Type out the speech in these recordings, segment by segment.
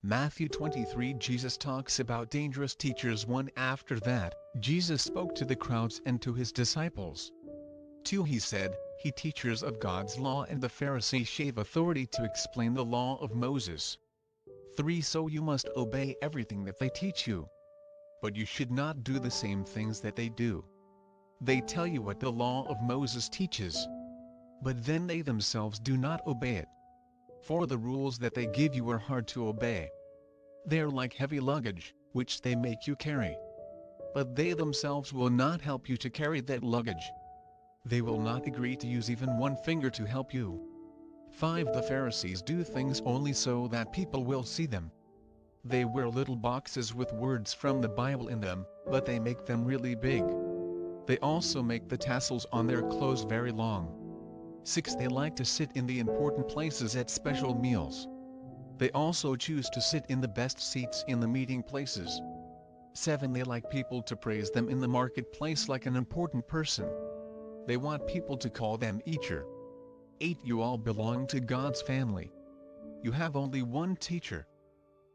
Matthew 23. Jesus talks about dangerous teachers. 1. After that, Jesus spoke to the crowds and to his disciples. 2. He said, "He teachers of God's law and the Pharisees have authority to explain the law of Moses." 3. So you must obey everything that they teach you. But you should not do the same things that they do. They tell you what the law of Moses teaches, but then they themselves do not obey it. For the rules that they give you are hard to obey. They are like heavy luggage, which they make you carry. But they themselves will not help you to carry that luggage. They will not agree to use even one finger to help you. 5. The Pharisees do things only so that people will see them. They wear little boxes with words from the Bible in them, but they make them really big. They also make the tassels on their clothes very long. 6. They like to sit in the important places at special meals. They also choose to sit in the best seats in the meeting places. 7. They like people to praise them in the marketplace like an important person. They want people to call them teacher. 8. You all belong to God's family. You have only one teacher,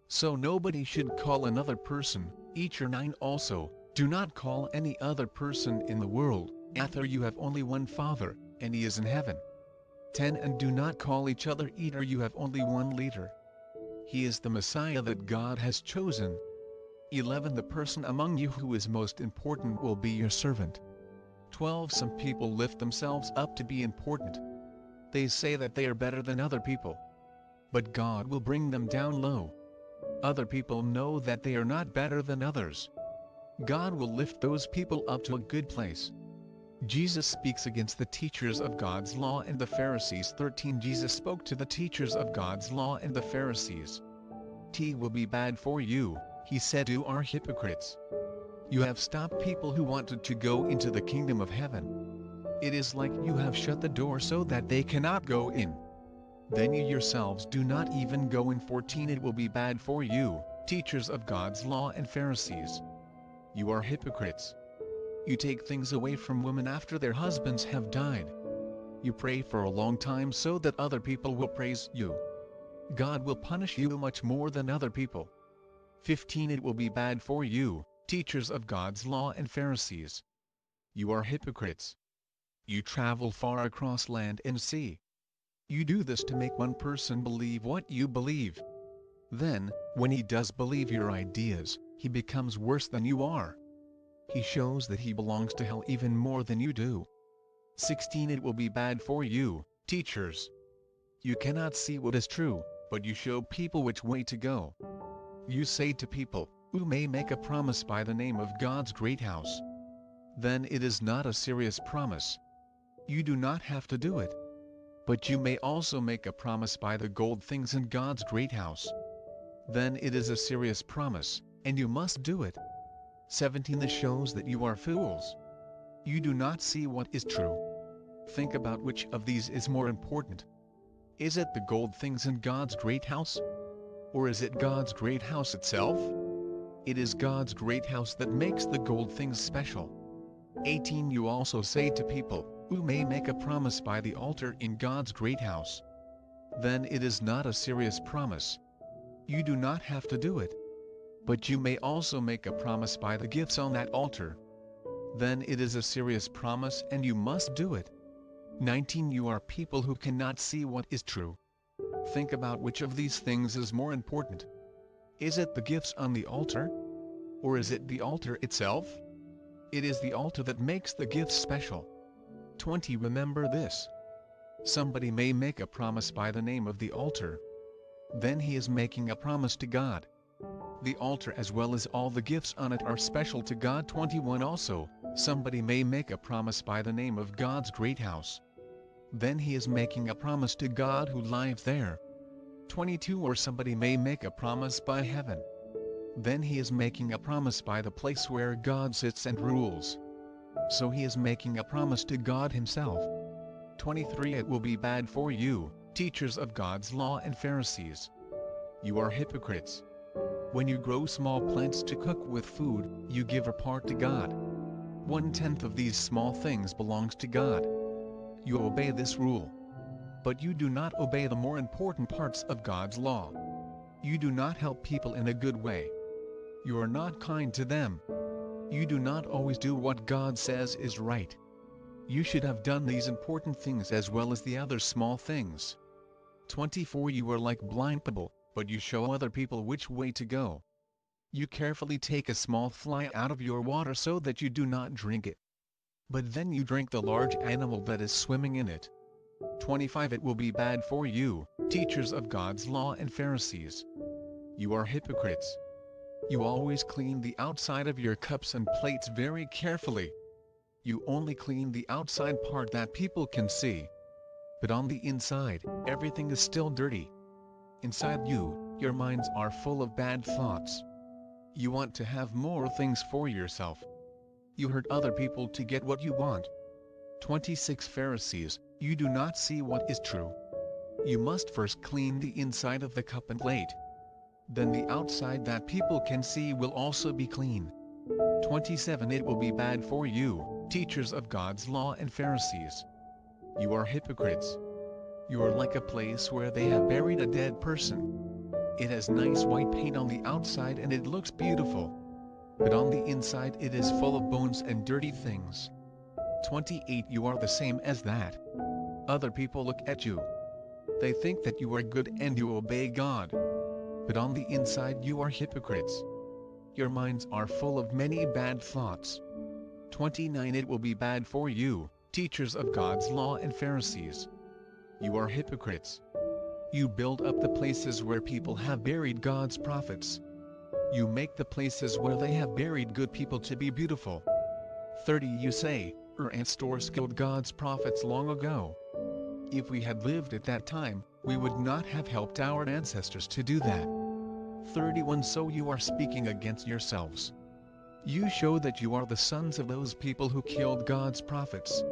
so nobody should call another person teacher. 9. Also, do not call any other person in the world Ather. You have only one Father, and he is in heaven. 10. And do not call each other eater. You have only one leader. He is the Messiah that God has chosen. 11. The person among you who is most important will be your servant. 12. Some people lift themselves up to be important. They say that they are better than other people, but God will bring them down low. Other people know that they are not better than others. God will lift those people up to a good place. Jesus speaks against the teachers of God's law and the Pharisees. 13. Jesus spoke to the teachers of God's law and the Pharisees. "It will be bad for you," he said, "you are hypocrites. You have stopped people who wanted to go into the kingdom of heaven. It is like you have shut the door so that they cannot go in. Then you yourselves do not even go in." 14. It will be bad for you, teachers of God's law and Pharisees. You are hypocrites. You take things away from women after their husbands have died. You pray for a long time so that other people will praise you. God will punish you much more than other people. 15. It will be bad for you, teachers of God's law and Pharisees. You are hypocrites. You travel far across land and sea. You do this to make one person believe what you believe. Then, when he does believe your ideas, he becomes worse than you are. He shows that he belongs to hell even more than you do. 16. It will be bad for you, teachers. You cannot see what is true, but you show people which way to go. You say to people, "You may make a promise by the name of God's great house." Then it is not a serious promise. You do not have to do it. But you may also make a promise by the gold things in God's great house. Then it is a serious promise, and you must do it. 17. This shows that you are fools. You do not see what is true. Think about which of these is more important. Is it the gold things in God's great house? Or is it God's great house itself? It is God's great house that makes the gold things special. 18. You also say to people, "You may make a promise by the altar in God's great house." Then it is not a serious promise. You do not have to do it. But you may also make a promise by the gifts on that altar. Then it is a serious promise and you must do it. 19. You are people who cannot see what is true. Think about which of these things is more important. Is it the gifts on the altar? Or is it the altar itself? It is the altar that makes the gifts special. 20. Remember this. Somebody may make a promise by the name of the altar. Then he is making a promise to God. The altar as well as all the gifts on it are special to God. 21. Also, somebody may make a promise by the name of God's great house. Then he is making a promise to God who lives there. 22. Or somebody may make a promise by heaven. Then he is making a promise by the place where God sits and rules. So he is making a promise to God himself. 23. It will be bad for you, teachers of God's law and Pharisees. You are hypocrites. When you grow small plants to cook with food, you give a part to God. 1/10 of these small things belongs to God. You obey this rule. But you do not obey the more important parts of God's law. You do not help people in a good way. You are not kind to them. You do not always do what God says is right. You should have done these important things as well as the other small things. 24 You are like blind people, but you show other people which way to go. You carefully take a small fly out of your water so that you do not drink it. But then you drink the large animal that is swimming in it. 25 It will be bad for you, teachers of God's law and Pharisees. You are hypocrites. You always clean the outside of your cups and plates very carefully. You only clean the outside part that people can see. But on the inside, everything is still dirty. Inside you, your minds are full of bad thoughts. You want to have more things for yourself. You hurt other people to get what you want. 26 Pharisees, you do not see what is true. You must first clean the inside of the cup and plate. Then the outside that people can see will also be clean. 27 It will be bad for you, teachers of God's law and Pharisees. You are hypocrites. You are like a place where they have buried a dead person. It has nice white paint on the outside and it looks beautiful. But on the inside it is full of bones and dirty things. 28 You are the same as that. Other people look at you. They think that you are good and you obey God. But on the inside you are hypocrites. Your minds are full of many bad thoughts. 29 It will be bad for you, teachers of God's law and Pharisees. You are hypocrites. You build up the places where people have buried God's prophets. You make the places where they have buried good people to be beautiful. 30 You say, and stores killed God's prophets long ago. If we had lived at that time, we would not have helped our ancestors to do that. 31 So you are speaking against yourselves. You show that you are the sons of those people who killed God's prophets.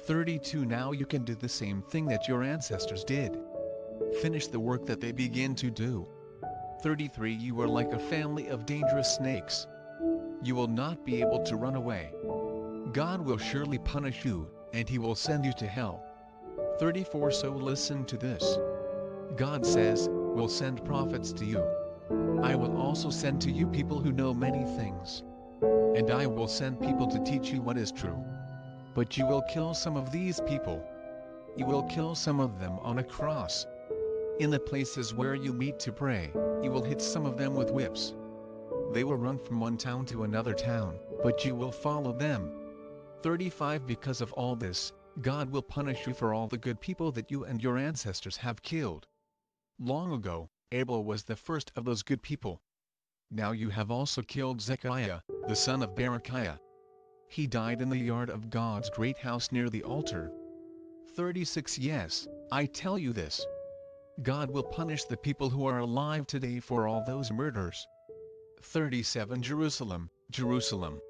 32 Now you can do the same thing that your ancestors did. Finish the work that they began to do. 33 You are like a family of dangerous snakes. You will not be able to run away. God will surely punish you, and He will send you to hell. 34 So listen to this. God says, "Will send prophets to you. I will also send to you people who know many things. And I will send people to teach you what is true. But you will kill some of these people. You will kill some of them on a cross. In the places where you meet to pray, you will hit some of them with whips. They will run from one town to another town, but you will follow them." 35 Because of all this, God will punish you for all the good people that you and your ancestors have killed. Long ago, Abel was the first of those good people. Now you have also killed Zechariah, the son of Berechiah. He died in the yard of God's great house near the altar. 36 Yes, I tell you this. God will punish the people who are alive today for all those murders. 37 Jerusalem, Jerusalem.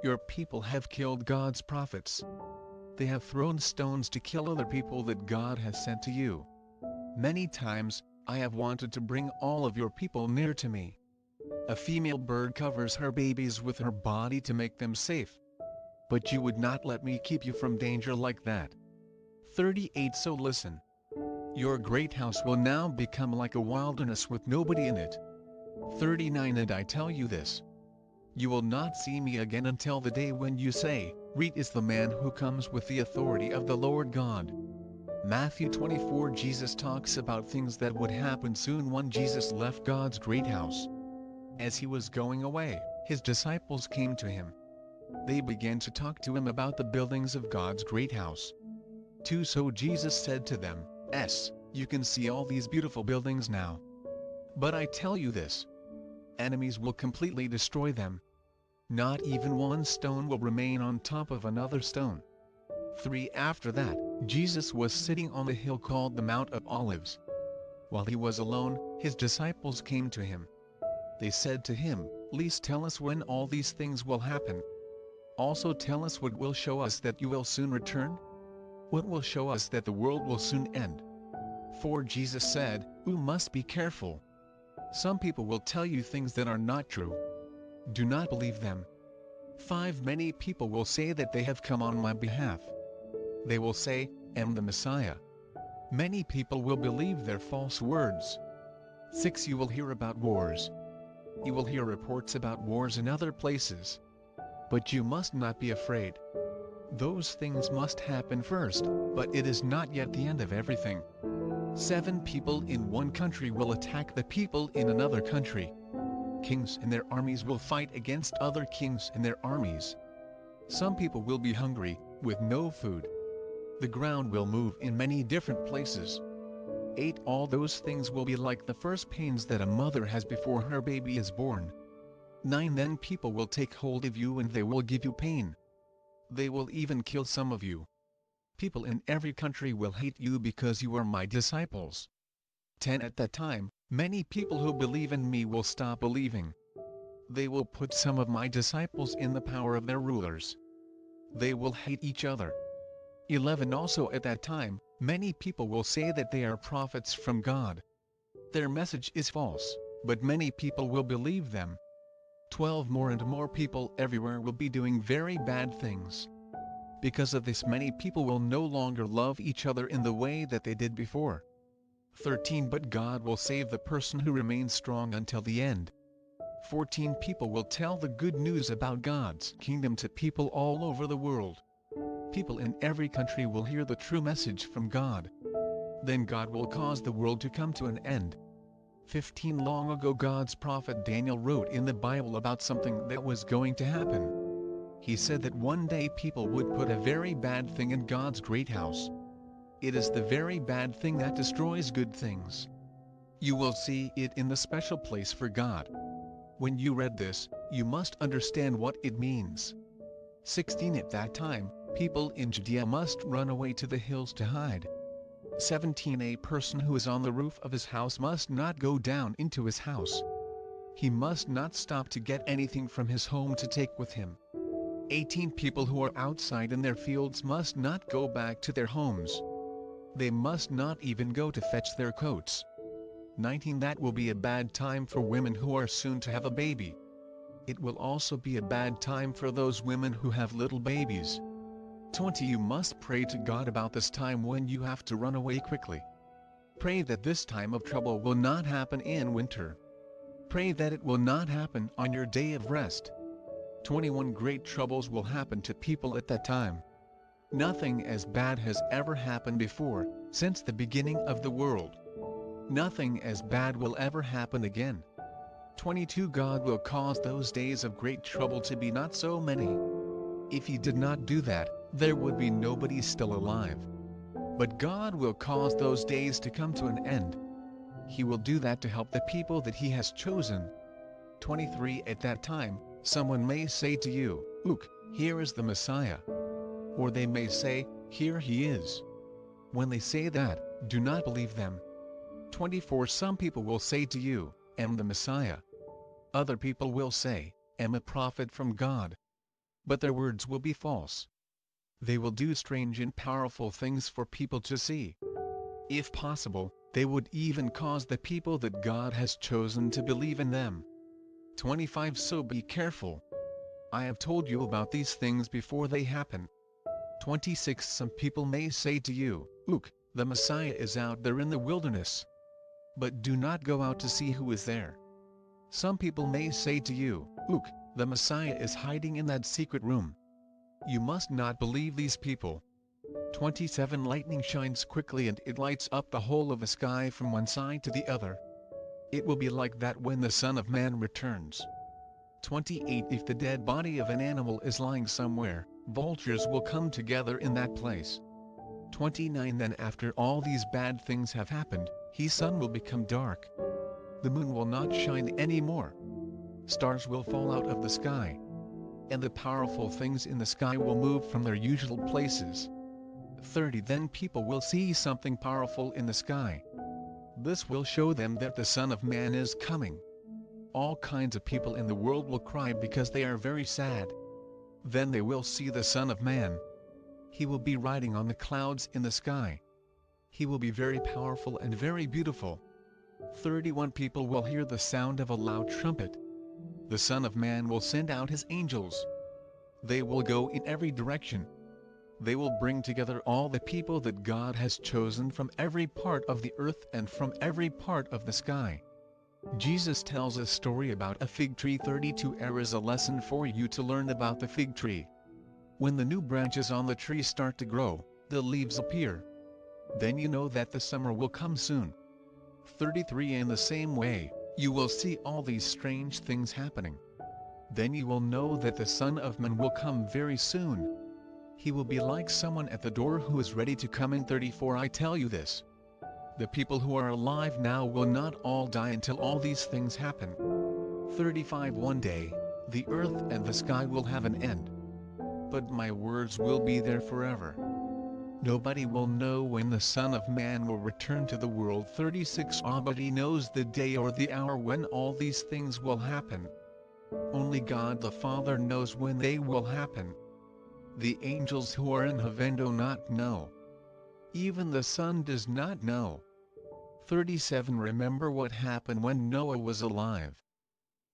Your people have killed God's prophets. They have thrown stones to kill other people that God has sent to you. Many times, I have wanted to bring all of your people near to me. A female bird covers her babies with her body to make them safe. But you would not let me keep you from danger like that. 38 So listen. Your great house will now become like a wilderness with nobody in it. 39 And I tell you this. You will not see me again until the day when you say, "Great is the man who comes with the authority of the Lord God." Matthew 24 Jesus talks about things that would happen soon when Jesus left God's great house. As he was going away, his disciples came to him. They began to talk to him about the buildings of God's great house. 2 So Jesus said to them, "You can see all these beautiful buildings now. But I tell you this. Enemies will completely destroy them. Not even one stone will remain on top of another stone." 3 After that, Jesus was sitting on the hill called the Mount of Olives. While he was alone, his disciples came to him. They said to him, "Please tell us when all these things will happen. Also tell us what will show us that you will soon return. What will show us that the world will soon end?" For Jesus said, "You must be careful. Some people will tell you things that are not true. Do not believe them. 5 Many people will say that they have come on my behalf. They will say, "I am the Messiah." Many people will believe their false words. 6. You will hear about wars. You will hear reports about wars in other places. But you must not be afraid. Those things must happen first, but it is not yet the end of everything. 7. People in one country will attack the people in another country. Kings and their armies will fight against other kings and their armies. Some people will be hungry, with no food. The ground will move in many different places. 8. All those things will be like the first pains that a mother has before her baby is born. 9. Then people will take hold of you and they will give you pain. They will even kill some of you. People in every country will hate you because you are my disciples. 10. At that time, many people who believe in me will stop believing. They will put some of my disciples in the power of their rulers. They will hate each other. 11. Also at that time, many people will say that they are prophets from God. Their message is false, but many people will believe them. 12. More and more people everywhere will be doing very bad things. Because of this, many people will no longer love each other in the way that they did before. 13. But God will save the person who remains strong until the end. 14. People will tell the good news about God's kingdom to people all over the world. People in every country will hear the true message from God. Then God will cause the world to come to an end. 15. Long ago God's prophet Daniel wrote in the Bible about something that was going to happen. He said that one day people would put a very bad thing in God's great house. It is the very bad thing that destroys good things. You will see it in the special place for God. When you read this, you must understand what it means. 16. At that time, people in Judea must run away to the hills to hide. 17. A person who is on the roof of his house must not go down into his house. He must not stop to get anything from his home to take with him. 18. People who are outside in their fields must not go back to their homes. They must not even go to fetch their coats. 19. That will be a bad time for women who are soon to have a baby. It will also be a bad time for those women who have little babies. 20. You must pray to God about this time when you have to run away quickly. Pray that this time of trouble will not happen in winter. Pray that it will not happen on your day of rest. 21. Great troubles will happen to people at that time. Nothing as bad has ever happened before, since the beginning of the world. Nothing as bad will ever happen again. 22. God will cause those days of great trouble to be not so many. If He did not do that, there would be nobody still alive. But God will cause those days to come to an end. He will do that to help the people that He has chosen. 23. At that time, someone may say to you, "Look, here is the Messiah." Or they may say, "Here he is." When they say that, do not believe them. 24. Some people will say to you, "Am the Messiah." Other people will say, "Am a prophet from God." But their words will be false. They will do strange and powerful things for people to see. If possible, they would even cause the people that God has chosen to believe in them. 25. So be careful. I have told you about these things before they happen. 26. Some people may say to you, "Look, the Messiah is out there in the wilderness." But do not go out to see who is there. Some people may say to you, "Look, the Messiah is hiding in that secret room." You must not believe these people. 27. Lightning shines quickly and it lights up the whole of the sky from one side to the other. It will be like that when the Son of Man returns. 28. If the dead body of an animal is lying somewhere, vultures will come together in that place. 29. Then after all these bad things have happened, His sun will become dark. The moon will not shine anymore. Stars will fall out of the sky. And the powerful things in the sky will move from their usual places. 30. Then people will see something powerful in the sky. This will show them that the Son of Man is coming. All kinds of people in the world will cry because they are very sad. Then they will see the Son of Man. He will be riding on the clouds in the sky. He will be very powerful and very beautiful. 31. People will hear the sound of a loud trumpet. The Son of Man will send out His angels. They will go in every direction. They will bring together all the people that God has chosen from every part of the earth and from every part of the sky. Jesus tells a story about a fig tree. 32 There is a lesson for you to learn about the fig tree. When the new branches on the tree start to grow, the leaves appear. Then you know that the summer will come soon. 33 In the same way, you will see all these strange things happening. Then you will know that the Son of Man will come very soon. He will be like someone at the door who is ready to come in. 34 I tell you this. The people who are alive now will not all die until all these things happen. 35 One day, the earth and the sky will have an end. But my words will be there forever. Nobody will know when the Son of Man will return to the world. 36 Nobody knows the day or the hour when all these things will happen. Only God the Father knows when they will happen. The angels who are in heaven do not know. Even the Son does not know. 37 Remember what happened when Noah was alive.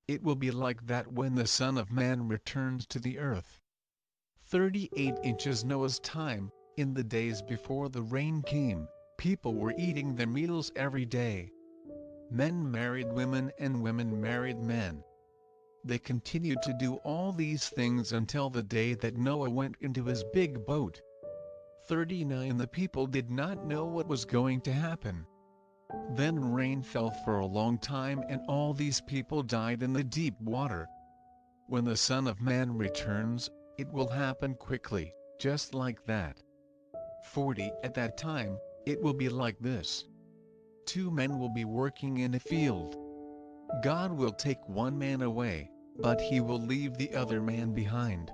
It will be like that when the Son of Man returns to the earth. 38 Inches Noah's time, in the days before the rain came, people were eating their meals every day. Men married women and women married men. They continued to do all these things until the day that Noah went into his big boat. 39 The people did not know what was going to happen. Then rain fell for a long time and all these people died in the deep water. When the Son of Man returns, it will happen quickly, just like that. 40 At that time, it will be like this. Two men will be working in a field. God will take one man away, but he will leave the other man behind.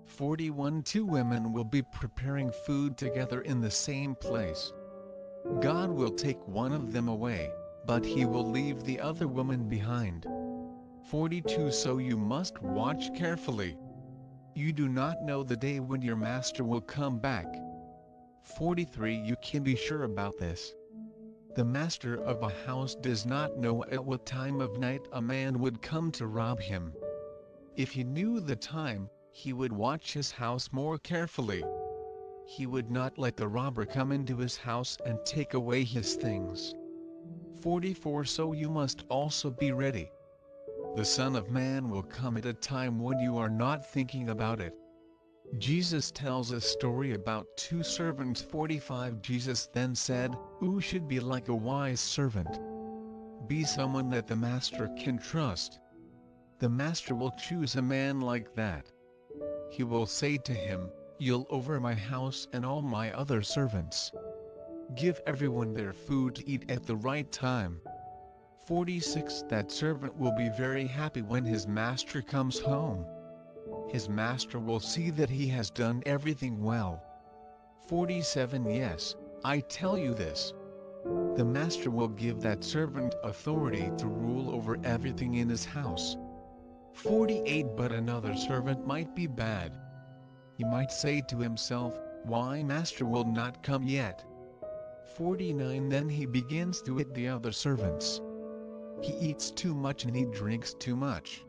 41 Two women will be preparing food together in the same place. God will take one of them away, but he will leave the other woman behind. 42 So you must watch carefully. You do not know the day when your master will come back. 43 You can be sure about this. The master of a house does not know at what time of night a man would come to rob him. If he knew the time, he would watch his house more carefully. He would not let the robber come into his house and take away his things. 44 So you must also be ready. The Son of Man will come at a time when you are not thinking about it. Jesus tells a story about two servants. 45 Jesus then said, Who should be like a wise servant? Be someone that the master can trust. The master will choose a man like that. He will say to him, You'll over my house and all my other servants. Give everyone their food to eat at the right time. 46 That servant will be very happy when his master comes home. His master will see that he has done everything well. 47 Yes, I tell you this. The master will give that servant authority to rule over everything in his house. 48 But another servant might be bad. He might say to himself, Why master will not come yet? 49 Then he begins to hit the other servants. He eats too much and he drinks too much.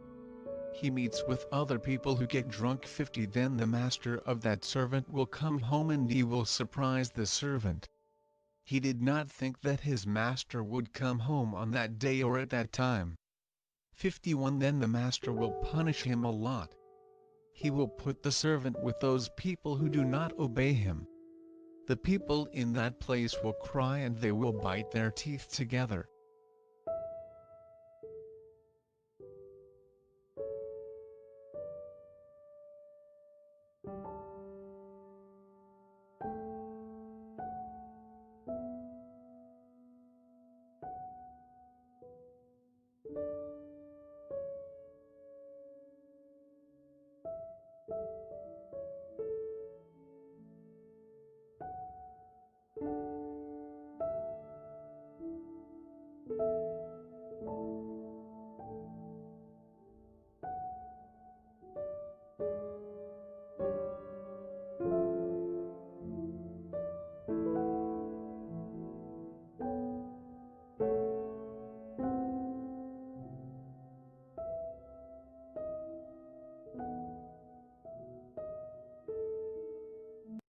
He meets with other people who get drunk. 50 Then the master of that servant will come home and he will surprise the servant. He did not think that his master would come home on that day or at that time. 51 Then the master will punish him a lot. He will put the servant with those people who do not obey him. The people in that place will cry and they will bite their teeth together.